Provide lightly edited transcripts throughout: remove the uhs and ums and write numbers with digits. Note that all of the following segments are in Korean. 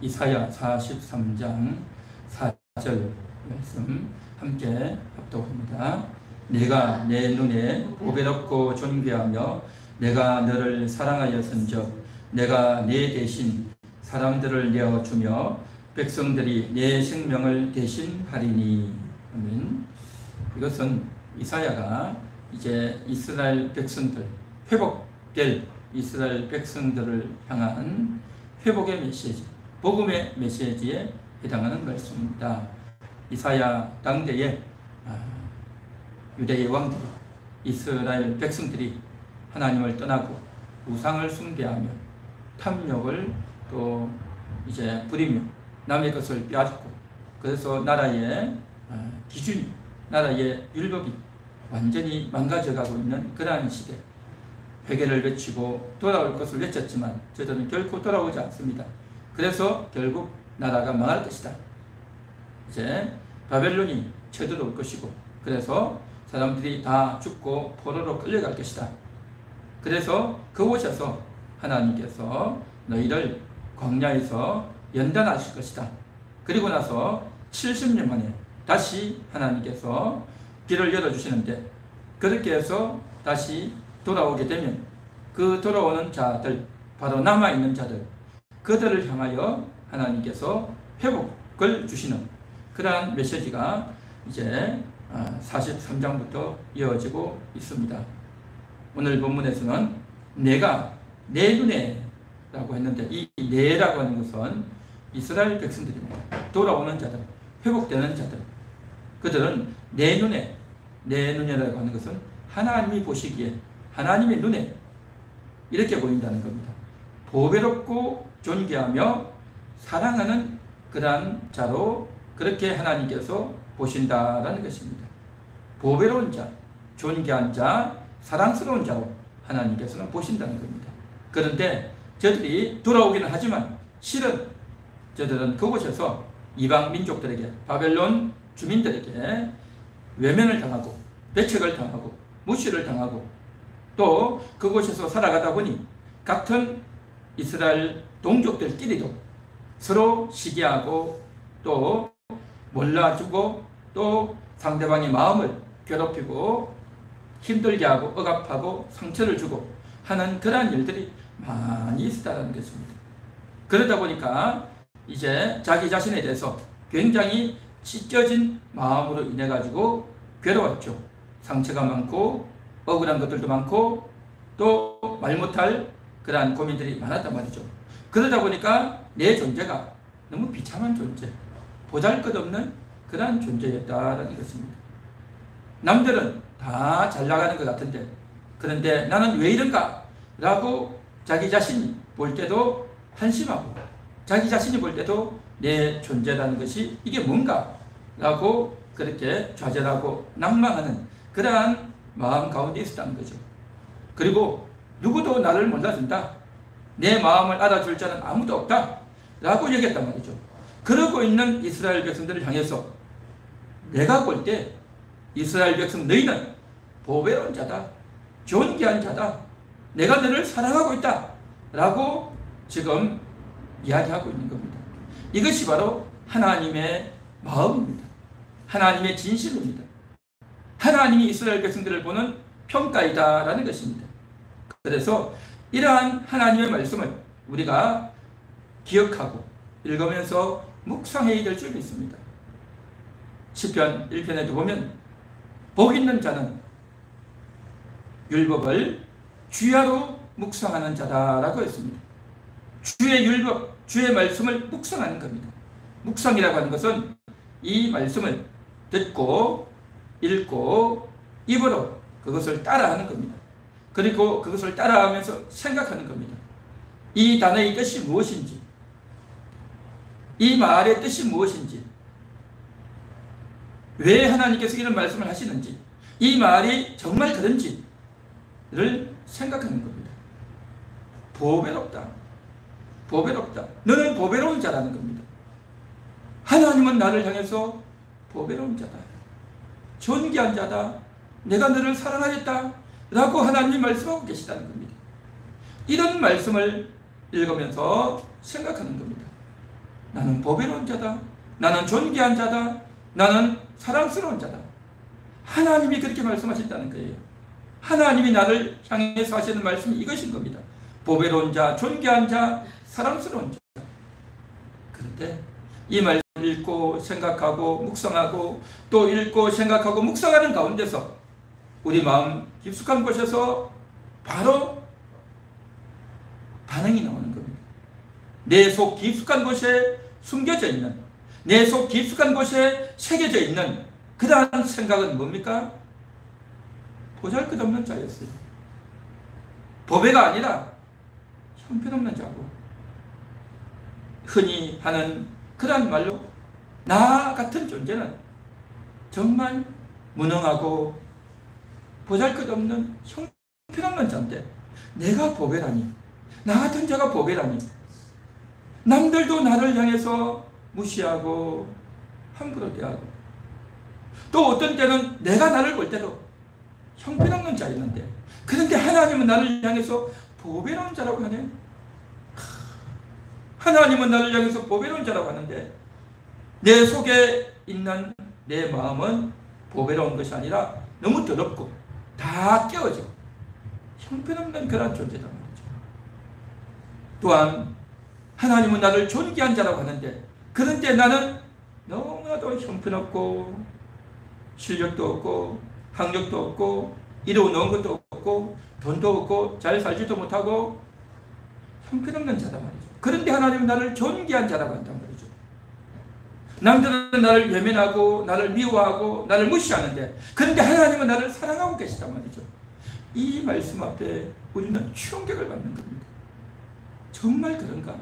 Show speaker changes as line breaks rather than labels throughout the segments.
이사야 43장 4절 말씀 함께 합독합니다. 내가 내 눈에 보배롭고 존귀하며 내가 너를 사랑하였은즉 내가 네 대신 사람들을 내어주며 백성들이 내 생명을 대신하리니. 아멘. 이것은 이사야가 이제 이스라엘 백성들, 회복될 이스라엘 백성들을 향한 회복의 메시지, 복음의 메시지에 해당하는 말씀입니다. 이사야 당대에 유대의 왕들이, 이스라엘 백성들이 하나님을 떠나고 우상을 숭배하며 탐욕을 또 이제 부리며 남의 것을 빼앗고, 그래서 나라의 기준이, 나라의 율법이 완전히 망가져가고 있는 그러한 시대, 회개를 외치고 돌아올 것을 외쳤지만 저들은 결코 돌아오지 않습니다. 그래서 결국 나라가 망할 것이다. 이제 바벨론이 쳐들어올 것이고, 그래서 사람들이 다 죽고 포로로 끌려갈 것이다. 그래서 그곳에서 하나님께서 너희를 광야에서 연단하실 것이다. 그리고 나서 70년 만에 다시 하나님께서 길을 열어주시는데, 그렇게 해서 다시 돌아오게 되면 그 돌아오는 자들, 바로 남아있는 자들, 그들을 향하여 하나님께서 회복을 주시는 그러한 메시지가 이제 43장부터 이어지고 있습니다. 오늘 본문에서는 내가 내 눈에 라고 했는데, 이 내라고 하는 것은 이스라엘 백성들입니다. 돌아오는 자들, 회복되는 자들, 그들은 내 눈에, 내 눈이라고 하는 것은 하나님이 보시기에 하나님의 눈에 이렇게 보인다는 겁니다. 보배롭고 존귀하며 사랑하는 그러한 자로 그렇게 하나님께서 보신다라는 것입니다. 보배로운 자, 존귀한 자, 사랑스러운 자로 하나님께서는 보신다는 겁니다. 그런데 저들이 돌아오기는 하지만 실은 저들은 그곳에서 이방 민족들에게, 바벨론 주민들에게 외면을 당하고 배척을 당하고 무시를 당하고, 또 그곳에서 살아가다 보니 같은 이스라엘 동족들끼리도 서로 시기하고 또 몰라주고 또 상대방의 마음을 괴롭히고 힘들게 하고 억압하고 상처를 주고 하는 그러한 일들이 많이 있었다는 것입니다. 그러다 보니까 이제 자기 자신에 대해서 굉장히 찢겨진 마음으로 인해 가지고 괴로웠죠. 상처가 많고 억울한 것들도 많고 또 말 못할 그러한 고민들이 많았단 말이죠. 그러다 보니까 내 존재가 너무 비참한 존재, 보잘것없는 그러한 존재였다라는 것입니다. 남들은 다 잘 나가는 것 같은데, 그런데 나는 왜 이런가? 라고 자기 자신이 볼 때도 한심하고, 자기 자신이 볼 때도 내 존재라는 것이 이게 뭔가? 라고 그렇게 좌절하고 낭망하는 그러한 마음 가운데 있었다는 거죠. 그리고 누구도 나를 몰라준다, 내 마음을 알아줄 자는 아무도 없다 라고 얘기했단 말이죠. 그러고 있는 이스라엘 백성들을 향해서 내가 볼 때 이스라엘 백성, 너희는 보배로운 자다, 존귀한 자다, 내가 너를 사랑하고 있다 라고 지금 이야기하고 있는 겁니다. 이것이 바로 하나님의 마음입니다. 하나님의 진심입니다. 하나님이 이스라엘 백성들을 보는 평가이다 라는 것입니다. 그래서 이러한 하나님의 말씀을 우리가 기억하고 읽으면서 묵상해야 될 줄 믿습니다. 시편 1편에도 보면 복 있는 자는 율법을 주야로 묵상하는 자다라고 했습니다. 주의 율법, 주의 말씀을 묵상하는 겁니다. 묵상이라고 하는 것은 이 말씀을 듣고 읽고 입으로 그것을 따라하는 겁니다. 그리고 그것을 따라하면서 생각하는 겁니다. 이 단어의 뜻이 무엇인지, 이 말의 뜻이 무엇인지, 왜 하나님께서 이런 말씀을 하시는지, 이 말이 정말 그런지를 생각하는 겁니다. 보배롭다, 보배롭다, 너는 보배로운 자라는 겁니다. 하나님은 나를 향해서 보배로운 자다, 존귀한 자다, 내가 너를 사랑하겠다 라고 하나님이 말씀하고 계시다는 겁니다. 이런 말씀을 읽으면서 생각하는 겁니다. 나는 보배로운 자다. 나는 존귀한 자다. 나는 사랑스러운 자다. 하나님이 그렇게 말씀하신다는 거예요. 하나님이 나를 향해서 하시는 말씀이 이것인 겁니다. 보배로운 자, 존귀한 자, 사랑스러운 자. 그런데 이 말씀을 읽고 생각하고 묵상하고 또 읽고 생각하고 묵상하는 가운데서 우리 마음 깊숙한 곳에서 바로 반응이 나오는 겁니다. 내 속 깊숙한 곳에 숨겨져 있는, 내 속 깊숙한 곳에 새겨져 있는 그러한 생각은 뭡니까? 보잘것없는 자였어요. 보배가 아니라 형편없는 자고, 흔히 하는 그러한 말로 나 같은 존재는 정말 무능하고 보잘것없는 형편없는 자인데 내가 보배라니, 나 같은 자가 보배라니, 남들도 나를 향해서 무시하고 함부로 대하고, 또 어떤 때는 내가 나를 볼 때도 형편없는 자였는데, 그런데 하나님은 나를 향해서 보배로운 자라고 하네. 하나님은 나를 향해서 보배로운 자라고 하는데 내 속에 있는 내 마음은 보배로운 것이 아니라 너무 더럽고 다 깨어져 형편없는 그런 존재다 말이죠. 또한 하나님은 나를 존귀한 자라고 하는데, 그런데 나는 너무나도 형편없고 실력도 없고 학력도 없고 이루어놓은 것도 없고 돈도 없고 잘 살지도 못하고 형편없는 자다 말이죠. 그런데 하나님은 나를 존귀한 자라고 한단 말이죠. 남들은 나를 외면하고 나를 미워하고 나를 무시하는데, 그런데 하나님은 나를 사랑하고 계시단 말이죠. 이 말씀 앞에 우리는 충격을 받는 겁니다. 정말 그런가?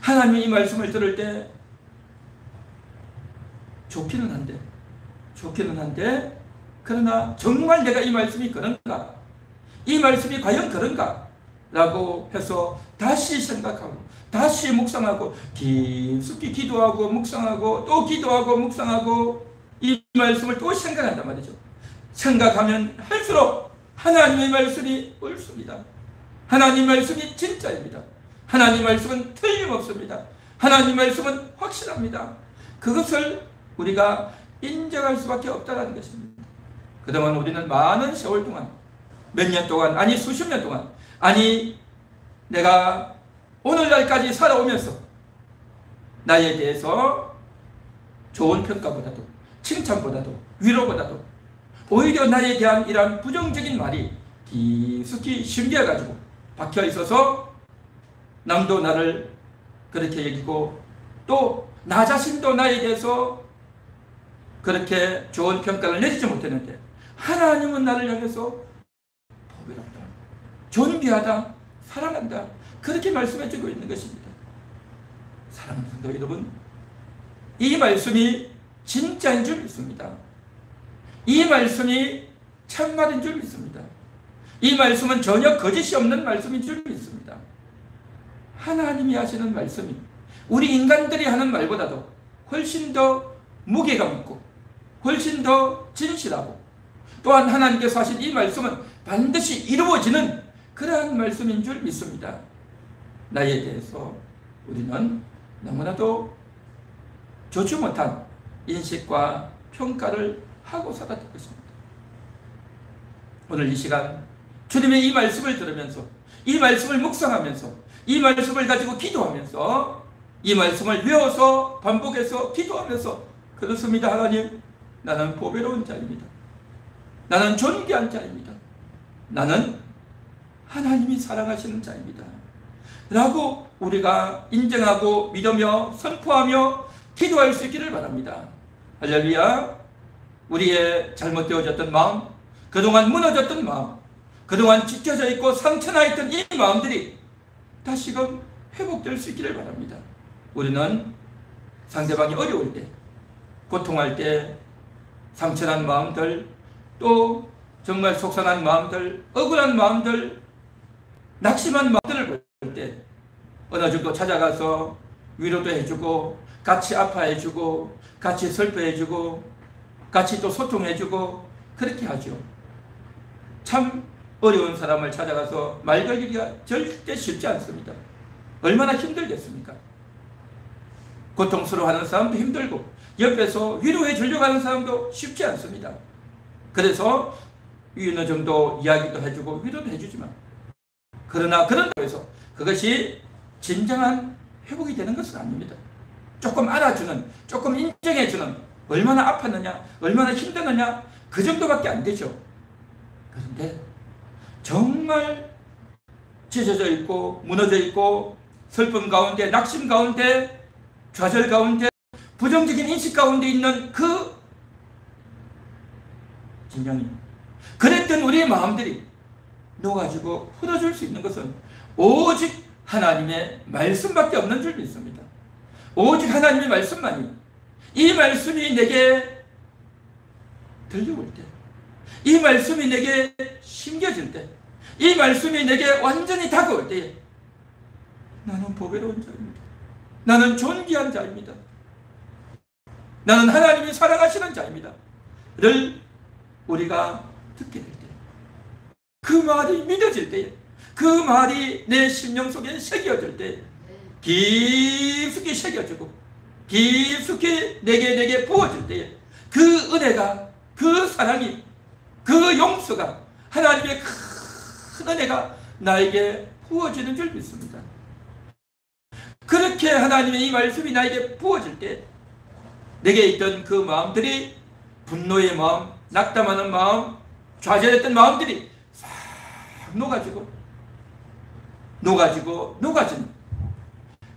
하나님이 이 말씀을 들을 때 좋기는 한데 그러나 정말 내가 이 말씀이 그런가? 이 말씀이 과연 그런가? 라고 해서 다시 생각하고 다시 묵상하고 깊숙이 기도하고 묵상하고 또 기도하고 묵상하고 이 말씀을 또 생각한단 말이죠. 생각하면 할수록 하나님의 말씀이 옳습니다. 하나님 말씀이 진짜입니다. 하나님 말씀은 틀림없습니다. 하나님 말씀은 확실합니다. 그것을 우리가 인정할 수밖에 없다는 것입니다. 그동안 우리는 많은 세월 동안, 몇 년 동안, 아니 수십 년 동안, 아니 내가 오늘날까지 살아오면서 나에 대해서 좋은 평가보다도 칭찬보다도 위로보다도 오히려 나에 대한 이러한 부정적인 말이 깊숙이 심겨가지고 박혀있어서 남도 나를 그렇게 여기고 또 나 자신도 나에 대해서 그렇게 좋은 평가를 내리지 못했는데, 하나님은 나를 향해서 보배롭다, 존귀하다, 사랑한다, 그렇게 말씀해주고 있는 것입니다. 사랑하는 성도 여러분, 이 말씀이 진짜인 줄 믿습니다. 이 말씀이 참말인 줄 믿습니다. 이 말씀은 전혀 거짓이 없는 말씀인 줄 믿습니다. 하나님이 하시는 말씀이 우리 인간들이 하는 말보다도 훨씬 더 무게감 있고 훨씬 더 진실하고, 또한 하나님께서 하신 이 말씀은 반드시 이루어지는 그러한 말씀인 줄 믿습니다. 나에 대해서 우리는 너무나도 좋지 못한 인식과 평가를 하고 살았던 것입니다. 오늘 이 시간 주님의 이 말씀을 들으면서, 이 말씀을 묵상하면서, 이 말씀을 가지고 기도하면서, 이 말씀을 외워서 반복해서 기도하면서, 그렇습니다. 하나님, 나는 보배로운 자입니다. 나는 존귀한 자입니다. 나는 하나님이 사랑하시는 자입니다. 라고 우리가 인정하고 믿으며 선포하며 기도할 수 있기를 바랍니다. 할렐루야. 우리의 잘못되어졌던 마음, 그동안 무너졌던 마음, 그동안 찢겨져 있고 상처나 있던 이 마음들이 다시금 회복될 수 있기를 바랍니다. 우리는 상대방이 어려울 때, 고통할 때, 상처난 마음들, 또 정말 속상한 마음들, 억울한 마음들, 낙심한 마음들을 볼 때 어느 정도 찾아가서 위로도 해주고 같이 아파해주고 같이 슬퍼해주고 같이 또 소통해주고 그렇게 하죠. 참 어려운 사람을 찾아가서 말 걸기가 절대 쉽지 않습니다. 얼마나 힘들겠습니까? 고통스러워하는 사람도 힘들고 옆에서 위로해 주려고 하는 사람도 쉽지 않습니다. 그래서 어느 정도 이야기도 해주고 위로도 해주지만, 그러나 그런다고 해서 그것이 진정한 회복이 되는 것은 아닙니다. 조금 알아주는, 조금 인정해주는, 얼마나 아팠느냐, 얼마나 힘드느냐, 그 정도밖에 안 되죠. 그런데 정말 찢어져 있고 무너져 있고 슬픔 가운데, 낙심 가운데, 좌절 가운데, 부정적인 인식 가운데 있는 그 진영이, 그랬던 우리의 마음들이 녹아지고 풀어줄 수 있는 것은 오직 하나님의 말씀밖에 없는 줄 믿습니다. 오직 하나님의 말씀만이, 이 말씀이 내게 들려올 때, 이 말씀이 내게 심겨질 때, 이 말씀이 내게 완전히 다가올 때에 나는 보배로운 자입니다. 나는 존귀한 자입니다. 나는 하나님이 사랑하시는 자입니다. 를 우리가 듣게 될 때, 그 말이 믿어질 때에, 그 말이 내 심령 속에 새겨질 때, 깊숙이 새겨지고 깊숙이 내게 부어질 때에 그 은혜가, 그 사랑이, 그 용서가, 하나님의 큰 은혜가 나에게 부어지는 줄 믿습니다. 그렇게 하나님의 이 말씀이 나에게 부어질 때 내게 있던 그 마음들이, 분노의 마음, 낙담하는 마음, 좌절했던 마음들이 싹 녹아지는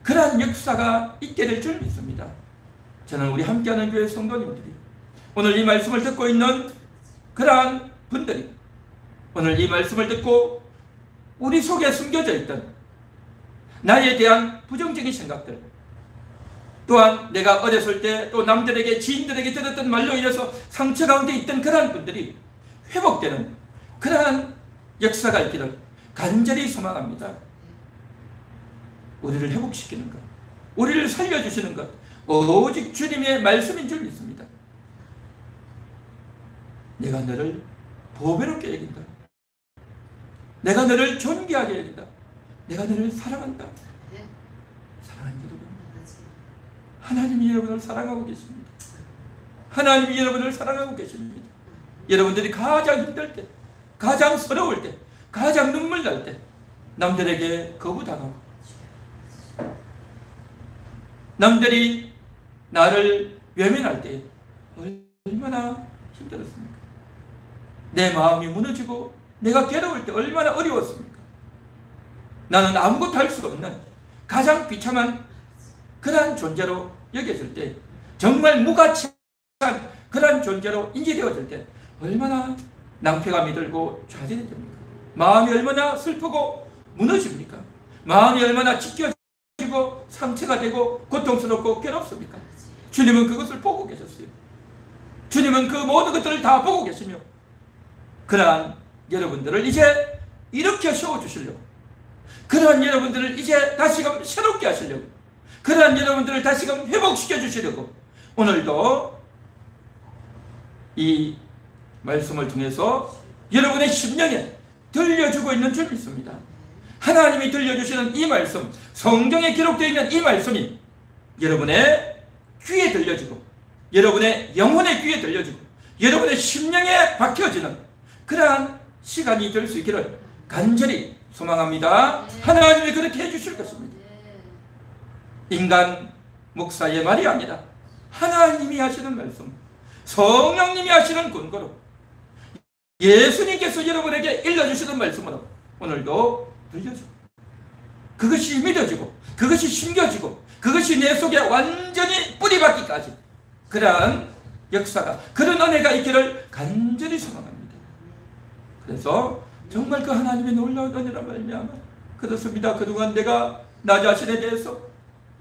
그러한 역사가 있게 될 줄 믿습니다. 저는 우리 함께하는 교회 성도님들이, 오늘 이 말씀을 듣고 있는 그러한 분들이, 오늘 이 말씀을 듣고 우리 속에 숨겨져 있던 나에 대한 부정적인 생각들, 또한 내가 어렸을 때 또 남들에게, 지인들에게 들었던 말로 인해서 상처 가운데 있던 그러한 분들이 회복되는 그러한 역사가 있기를 간절히 소망합니다. 우리를 회복시키는 것, 우리를 살려주시는 것, 오직 주님의 말씀인 줄 믿습니다. 내가 너를 보배롭게 여긴다. 내가 너를 존귀하게 여긴다. 내가 너를 사랑한다. 사랑하는 여러분, 하나님이 여러분을 사랑하고 계십니다. 하나님이 여러분을 사랑하고 계십니다. 여러분들이 가장 힘들 때, 가장 서러울 때, 가장 눈물 날 때, 남들에게 거부당하고, 남들이 나를 외면할 때 얼마나 힘들었습니까? 내 마음이 무너지고 내가 괴로울 때 얼마나 어려웠습니까? 나는 아무것도 할 수가 없는 가장 비참한 그러한 존재로 여겨질 때, 정말 무가치한 그러한 존재로 인지되어질 때 얼마나 낭패감이 들고 좌절이 됩니까? 마음이 얼마나 슬프고 무너집니까? 마음이 얼마나 찢겨지고 상처가 되고 고통스럽고 괴롭습니까? 주님은 그것을 보고 계셨어요. 주님은 그 모든 것들을 다 보고 계시며, 그러한 여러분들을 이제 일으켜 세워주시려고, 그러한 여러분들을 이제 다시금 새롭게 하시려고, 그러한 여러분들을 다시금 회복시켜 주시려고 오늘도 이 말씀을 통해서 여러분의 심령에 들려주고 있는 줄 믿습니다. 하나님이 들려주시는 이 말씀, 성경에 기록되어 있는 이 말씀이 여러분의 귀에 들려지고, 여러분의 영혼의 귀에 들려지고, 여러분의 심령에 박혀지는 그러한 시간이 될 수 있기를 간절히 소망합니다. 하나님이 그렇게 해주실 것입니다. 인간 목사의 말이 아니라 하나님이 하시는 말씀, 성령님이 하시는 근거로, 예수님께서 여러분에게 일러주시는 말씀으로 오늘도 들려주고, 그것이 믿어지고, 그것이 심겨지고, 그것이 내 속에 완전히 뿌리박기까지 그러한 역사가, 그런 은혜가 있기를 간절히 소망합니다. 그래서 정말 그 하나님의 놀라운 은혜라 말미암아 그렇습니다. 그동안 내가 나 자신에 대해서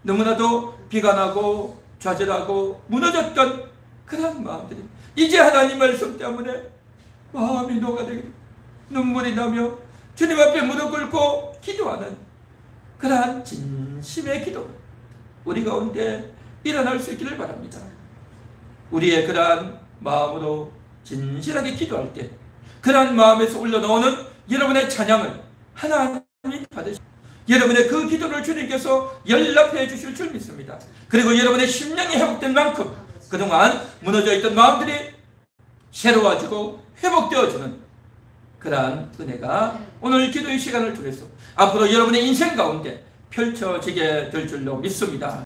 너무나도 비관하고 좌절하고 무너졌던 그런 마음들이 이제 하나님 말씀 때문에 마음이 녹아들고 눈물이 나며 주님 앞에 무릎 꿇고 기도하는 그러한 진심의 기도, 우리 가운데 일어날 수 있기를 바랍니다. 우리의 그러한 마음으로 진실하게 기도할 때 그러한 마음에서 올려놓는 여러분의 찬양을 하나님이 받으시고, 여러분의 그 기도를 주님께서 연락해 주실 줄 믿습니다. 그리고 여러분의 심령이 회복된 만큼 그동안 무너져 있던 마음들이 새로워지고 회복되어지는 그러한 은혜가 오늘 기도의 시간을 통해서 앞으로 여러분의 인생 가운데 펼쳐지게 될 줄로 믿습니다.